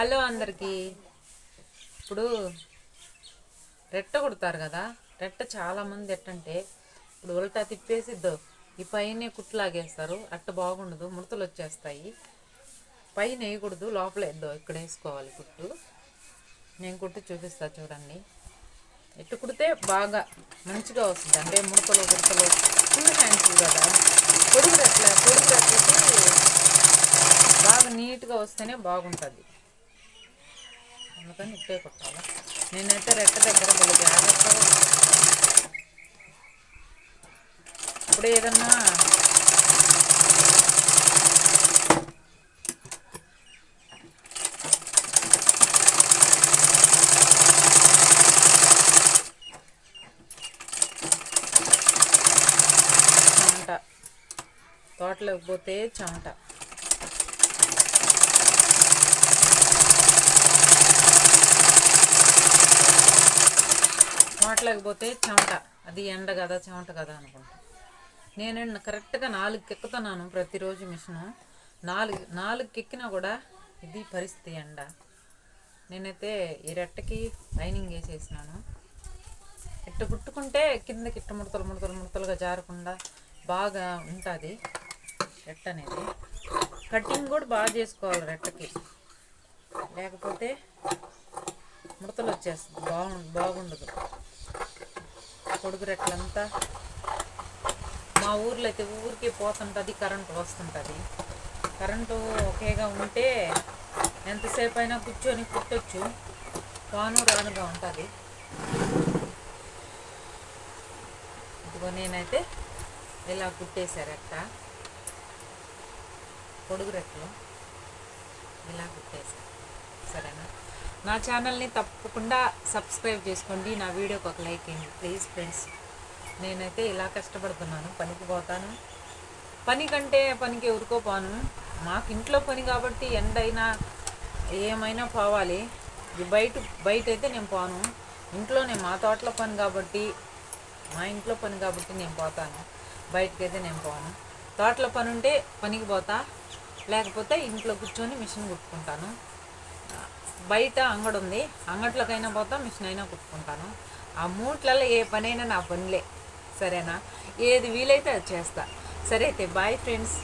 Hello అందరికీ. ఇప్పుడు రెట్ట కుడతారు కదా, రెట్ట చాలామంది ఎట్టంటే ఇప్పుడు ఉల్టా తిప్పేసిద్దో ఈ పైన కుట్లాగేస్తారు. అట్ట బాగుండదు, ముడతలు వచ్చేస్తాయి. పైన వేయకూడదు, లోపల వేద్దో ఇక్కడ వేసుకోవాలి కుట్టు. నేను కుట్టు చూపిస్తా చూడండి. ఎట్టు కుడితే బాగా మంచిగా వస్తుంది అంటే ముడతలు గుడతలు. ఫుల్ హ్యాండ్స్ కదా, పొడుగు రెట్లకి బాగా నీట్గా వస్తేనే బాగుంటుంది. అందుకని ఇట్టే కుట్టాలి. నేనైతే రెట్ట దగ్గర భలే జాగ్రత్తగా ఇప్పుడు ఏదన్నా చెమట తోటలోకి పోతే చెమట, లేకపోతే చెమట, అది ఎండ కదా చెమట కదా అనుకుంటా. నేను కరెక్ట్గా 4కి ఎక్కుతున్నాను ప్రతిరోజు మిషను. 4కి ఎక్కినా కూడా ఇది పరిస్థితి ఎండ. నేనైతే ఈ రెట్టకి లైనింగ్ వేసేసినాను. ఇట్ట కుట్టుకుంటే కిందకి ఇట్ట ముడతలుగా జారకుండా బాగా ఉంటుంది రెట్ట అనేది. కటింగ్ కూడా బాగా చేసుకోవాలి రెట్టకి, లేకపోతే ముడతలు వచ్చేస్తుంది, బాగుండదు. పొడుగు రెట్లంతా మా ఊర్లో అయితే ఊరికి పోతుంటుంది, కరెంటు వస్తుంటుంది. కరెంటు ఒకేగా ఉంటే ఎంతసేపు అయినా కూర్చొని కుట్టచ్చు, రానుగా ఉంటుంది. ఇదిగో నేనైతే ఇలా కుట్టేసా రెట్ట, పొడుగు రెట్టలు ఇలా కుట్టేసా. సరేనా? నా ఛానల్ని తప్పకుండా సబ్స్క్రైబ్ చేసుకోండి, నా వీడియోకి ఒక లైక్ వేయండి ప్లీజ్ ఫ్రెండ్స్. నేనైతే ఇలా కష్టపడుతున్నాను, పనికి పోతాను. పని కంటే పనికి ఊరుకోపోను. మాకు ఇంట్లో పని కాబట్టి ఎండైనా ఏమైనా పోవాలి. బయట అయితే నేను పోను. ఇంట్లోనే మా తోటలో పని కాబట్టి, మా ఇంట్లో పని కాబట్టి నేను పోతాను. బయటకైతే నేను పోను. తోటలో పని ఉంటే పనికి పోతా, లేకపోతే ఇంట్లో కూర్చొని మిషన్ కుట్టుకుంటాను. బయట అంగడి ఉంది, అంగట్లోకైనా పోతా, మిషన్ అయినా కుట్టుకుంటాను. ఆ మూట్లలో ఏ పనైనా నా పనిలే. సరేనా? ఏది వీలైతే అది చేస్తా. సరే అయితే బాయ్ ఫ్రెండ్స్.